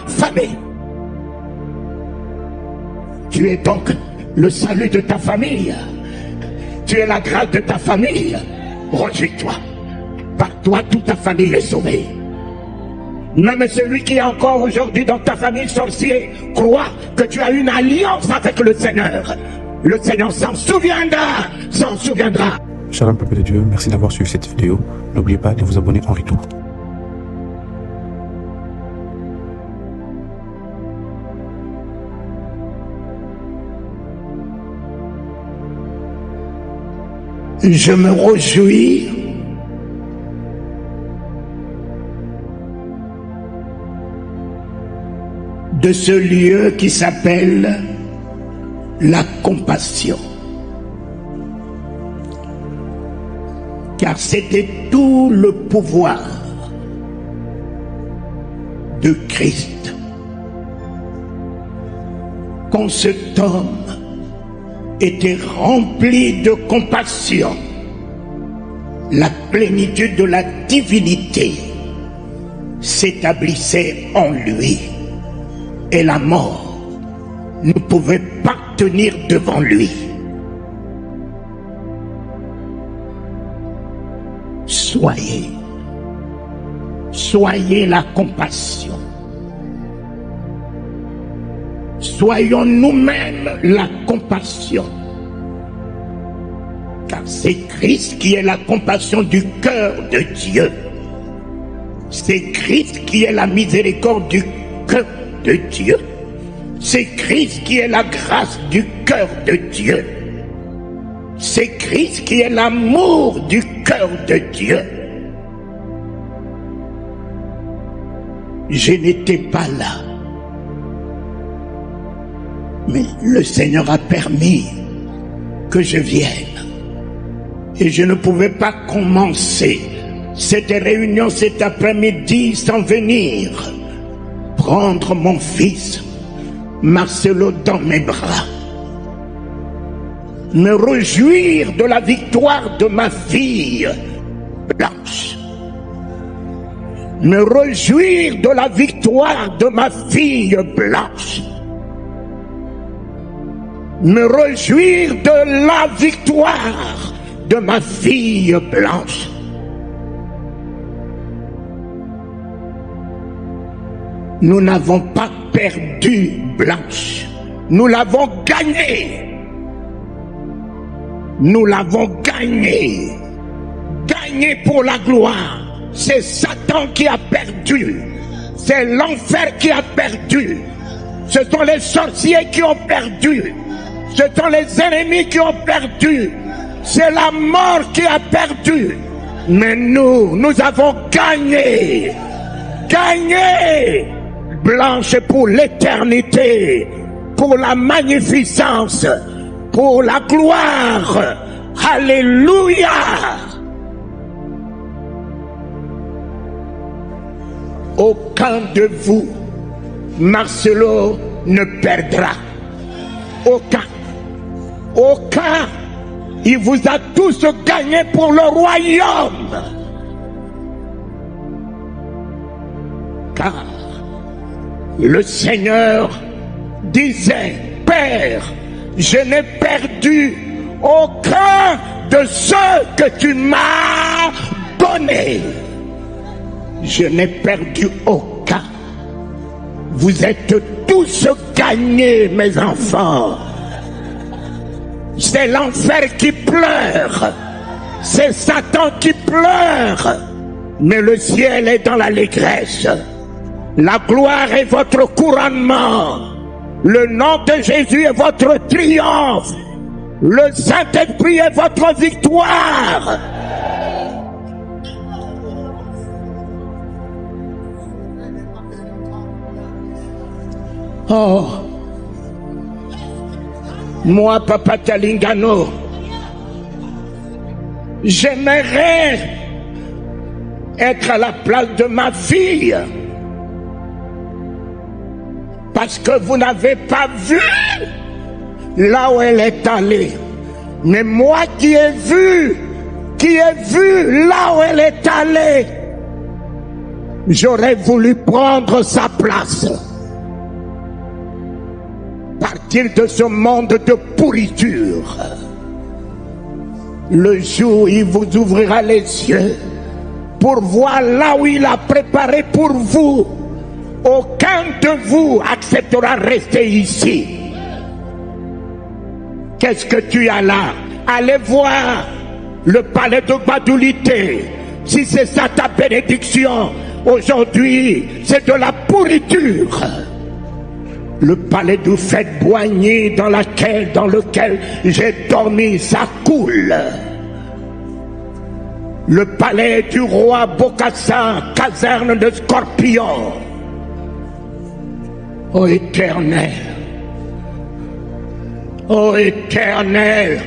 affamé. Tu es donc le salut de ta famille. Tu es la grâce de ta famille. Réjouis-toi. Par toi, toute ta famille est sauvée. Même celui qui est encore aujourd'hui dans ta famille sorcier, crois que tu as une alliance avec le Seigneur. Le Seigneur s'en souviendra, s'en souviendra. Shalom peuple de Dieu, merci d'avoir suivi cette vidéo. N'oubliez pas de vous abonner en retour. Je me réjouis de ce lieu qui s'appelle la compassion. Car c'était tout le pouvoir de Christ. Quand cet homme était rempli de compassion, la plénitude de la divinité s'établissait en lui et la mort ne pouvait pas tenir devant lui. Soyez la compassion. Soyons nous-mêmes la compassion. Car c'est Christ qui est la compassion du cœur de Dieu. C'est Christ qui est la miséricorde du cœur de Dieu. C'est Christ qui est la grâce du cœur de Dieu. C'est Christ qui est l'amour du cœur de Dieu. Je n'étais pas là, mais le Seigneur a permis que je vienne. Et je ne pouvais pas commencer cette réunion cet après-midi sans venir prendre mon fils Marcelo dans mes bras, me réjouir de la victoire de ma fille Blanche, me réjouir de la victoire de ma fille Blanche, me réjouir de la victoire de ma fille Blanche. Nous n'avons pas perdu Blanche, nous l'avons gagnée. Nous l'avons gagnée. Gagnée pour la gloire. C'est Satan qui a perdu. C'est l'enfer qui a perdu. Ce sont les sorciers qui ont perdu. Ce sont les ennemis qui ont perdu. C'est la mort qui a perdu. Mais nous avons gagné. Gagné. Blanche pour l'éternité, pour la magnificence, pour la gloire. Alléluia. Aucun de vous, Marcelo, ne perdra. Aucun. Aucun. Il vous a tous gagné pour le royaume. Car le Seigneur disait, Père, je n'ai perdu aucun de ceux que tu m'as donnés. Je n'ai perdu aucun. Vous êtes tous gagnés, mes enfants. C'est l'enfer qui pleure. C'est Satan qui pleure. Mais le ciel est dans l'allégresse. La gloire est votre couronnement. Le nom de Jésus est votre triomphe. Le Saint-Esprit est votre victoire. Oh, moi, Papa Talingano, j'aimerais être à la place de ma fille. Parce que vous n'avez pas vu là où elle est allée. Mais moi qui ai vu là où elle est allée, j'aurais voulu prendre sa place. Partir de ce monde de pourriture. Le jour où il vous ouvrira les yeux pour voir là où il a préparé pour vous, aucun de vous acceptera de rester ici. Qu'est-ce que tu as là? Allez voir le palais de Badulité. Si c'est ça ta bénédiction, aujourd'hui, c'est de la pourriture. Le palais du Fait-Boigny dans lequel j'ai dormi, ça coule. Le palais du roi Bokassa, caserne de scorpions. Ô Éternel, ô Éternel,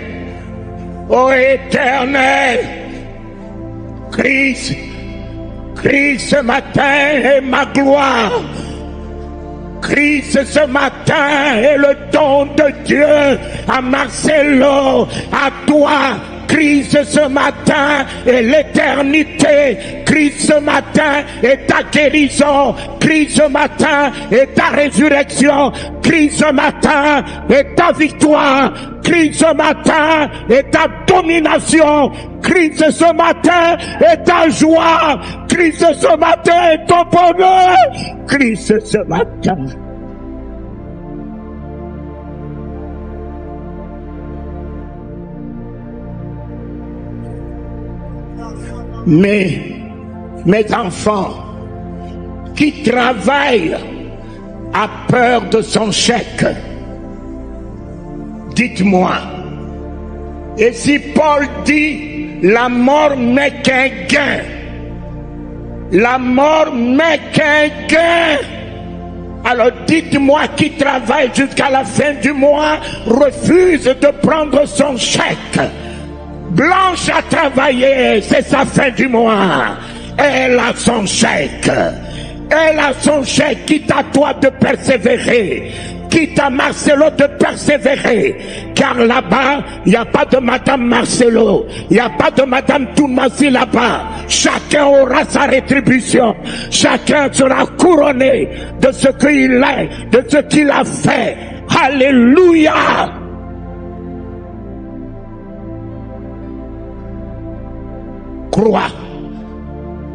ô Éternel, Christ ce matin est ma gloire. Christ ce matin est le don de Dieu à Marcelo, à toi. Christ ce matin est l'éternité. Christ ce matin est ta guérison. Christ ce matin est ta résurrection. Christ ce matin est ta victoire. Christ ce matin est ta domination. Christ ce matin est ta joie. Christ ce matin est ton bonheur. Christ ce matin. Mes enfants qui travaillent à peur de son chèque, dites-moi, et si Paul dit la mort n'est qu'un gain, la mort n'est qu'un gain, alors dites-moi qui travaille jusqu'à la fin du mois refuse de prendre son chèque. Blanche a travaillé, c'est sa fin du mois. Elle a son chèque. Elle a son chèque, quitte à toi de persévérer. Quitte à Marcelo de persévérer. Car là-bas, il n'y a pas de Madame Marcelo. Il n'y a pas de Madame Toumassi là-bas. Chacun aura sa rétribution. Chacun sera couronné de ce qu'il est, de ce qu'il a fait. Alléluia! Crois,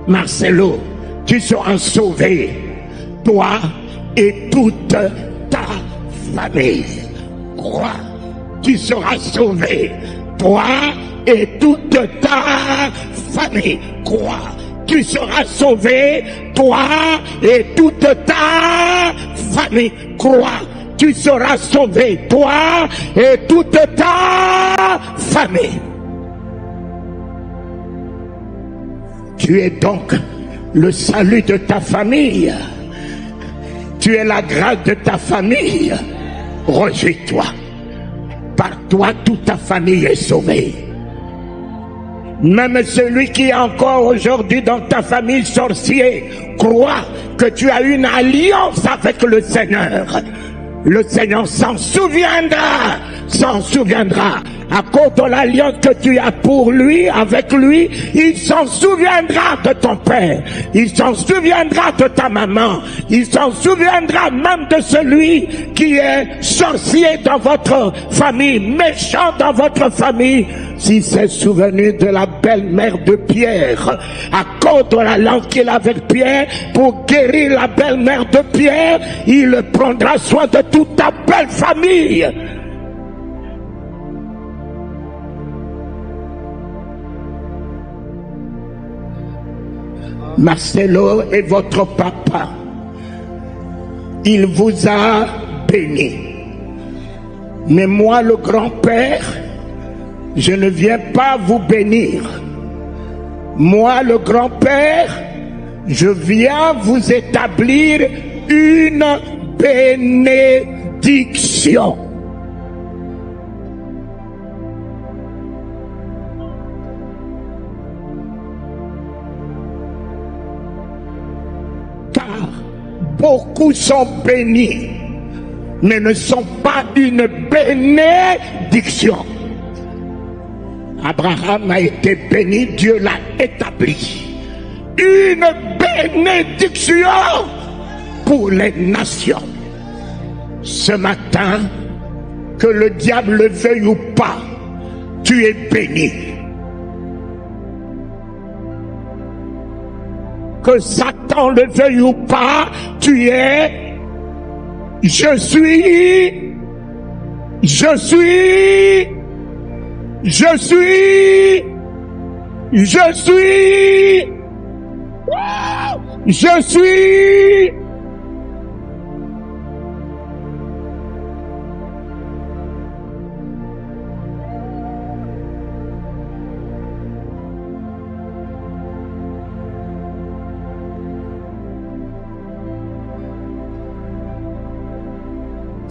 Marcelo, tu seras sauvé, toi et toute ta famille. Crois, tu seras sauvé, toi et toute ta famille. Crois, tu seras sauvé, toi et toute ta famille. Crois, tu seras sauvé, toi et toute ta famille. Tu es donc le salut de ta famille. Tu es la grâce de ta famille. Réjouis-toi. Par toi, toute ta famille est sauvée. Même celui qui est encore aujourd'hui dans ta famille sorcier, crois que tu as une alliance avec le Seigneur. Le Seigneur s'en souviendra. À cause de l'alliance que tu as pour lui, avec lui, il s'en souviendra de ton père, il s'en souviendra de ta maman, il s'en souviendra même de celui qui est sorcier dans votre famille, méchant dans votre famille. S'il s'est souvenu de la belle-mère de Pierre, à cause de l'alliance qu'il a avec Pierre, pour guérir la belle-mère de Pierre, il prendra soin de toute ta belle famille. Marcelo est votre papa. Il vous a béni. Mais moi, le grand-père, je ne viens pas vous bénir. Moi, le grand-père, je viens vous établir une bénédiction. Beaucoup sont bénis, mais ne sont pas une bénédiction. Abraham a été béni, Dieu l'a établi. Une bénédiction pour les nations. Ce matin, que le diable le veuille ou pas, tu es béni. Que Satan le veuille ou pas, tu es. Je suis.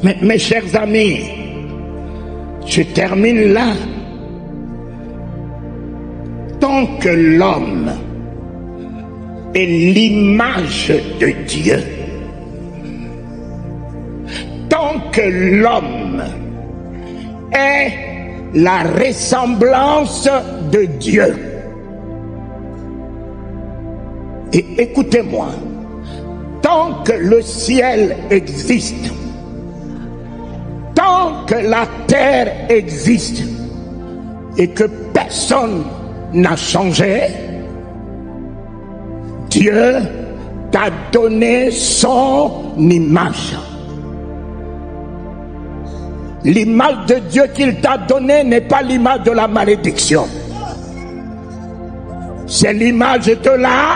Mais mes chers amis, je termine là. Tant que l'homme est l'image de Dieu, tant que l'homme est la ressemblance de Dieu, et écoutez-moi, tant que le ciel existe, tant que la terre existe et que personne n'a changé, Dieu t'a donné son image. L'image de Dieu qu'il t'a donnée n'est pas l'image de la malédiction. C'est l'image de la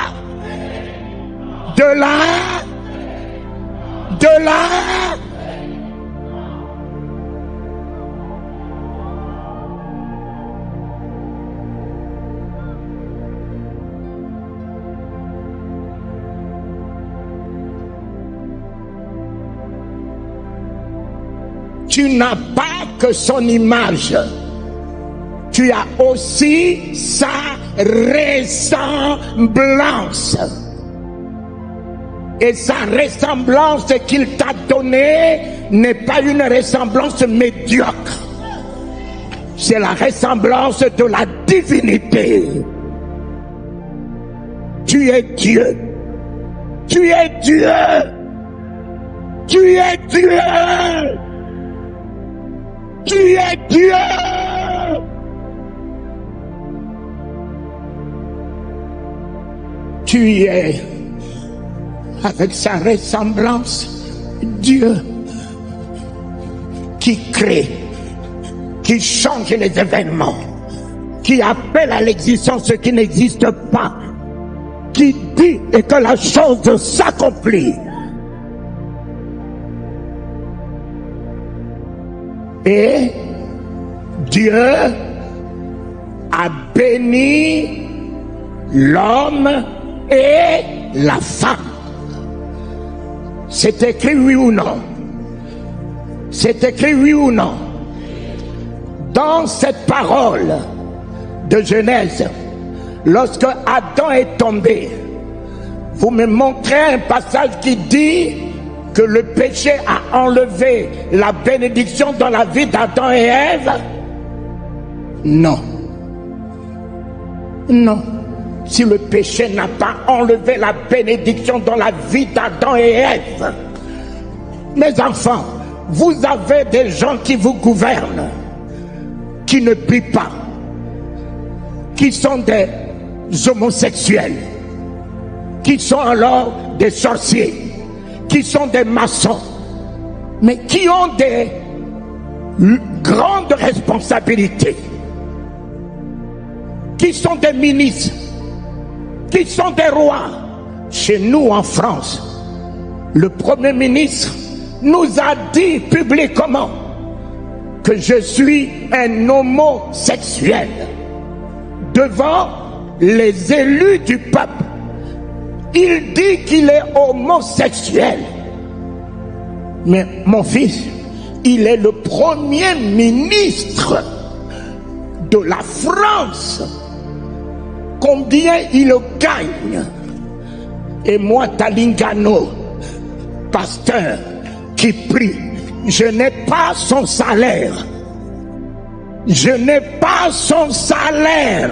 Tu n'as pas que son image, tu as aussi sa ressemblance. Et sa ressemblance qu'il t'a donnée n'est pas une ressemblance médiocre. C'est la ressemblance de la divinité. Tu es Dieu. Tu es Dieu. Tu es Dieu. Tu es Dieu. Tu es avec sa ressemblance Dieu qui crée, qui change les événements, qui appelle à l'existence ce qui n'existe pas, qui dit et que la chose s'accomplit. Et Dieu a béni l'homme et la femme. C'est écrit oui ou non? C'est écrit oui ou non? Dans cette parole de Genèse, lorsque Adam est tombé, vous me montrez un passage qui dit que le péché a enlevé la bénédiction dans la vie d'Adam et Ève? Non. Non. Si le péché n'a pas enlevé la bénédiction dans la vie d'Adam et Ève, mes enfants, vous avez des gens qui vous gouvernent, qui ne prient pas, qui sont des homosexuels, qui sont alors des sorciers, qui sont des maçons, mais qui ont des grandes responsabilités, qui sont des ministres, qui sont des rois. Chez nous en France, le Premier ministre nous a dit publiquement que je suis un homosexuel devant les élus du peuple. Il dit qu'il est homosexuel. Mais mon fils, il est le Premier ministre de la France. Combien il gagne? Et moi, Talingano, pasteur qui prie, je n'ai pas son salaire. Je n'ai pas son salaire.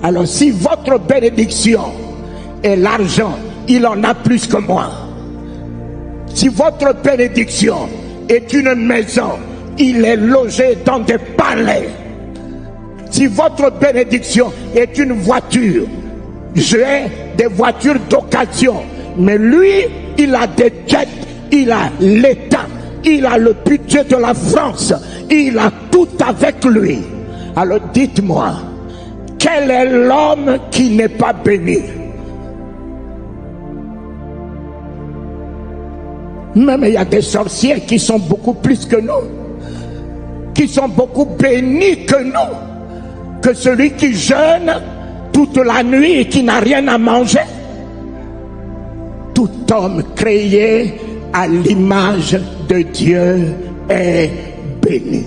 Alors si votre bénédiction est l'argent, il en a plus que moi. Si votre bénédiction est une maison, il est logé dans des palais. Si votre bénédiction est une voiture, j'ai des voitures d'occasion. Mais lui, il a des jets, il a l'État, il a le budget de la France, il a tout avec lui. Alors dites-moi, quel est l'homme qui n'est pas béni? Même il y a des sorciers qui sont beaucoup plus que nous, qui sont beaucoup bénis que nous, que celui qui jeûne toute la nuit et qui n'a rien à manger. Tout homme créé à l'image de Dieu est béni.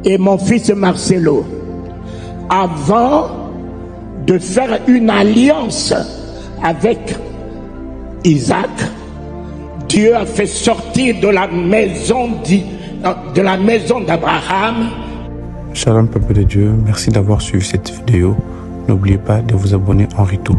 Et mon fils Marcelo, avant de faire une alliance avec Isaac, Dieu a fait sortir de la maison d'Abraham. Shalom peuple de Dieu, merci d'avoir suivi cette vidéo. N'oubliez pas de vous abonner en retour.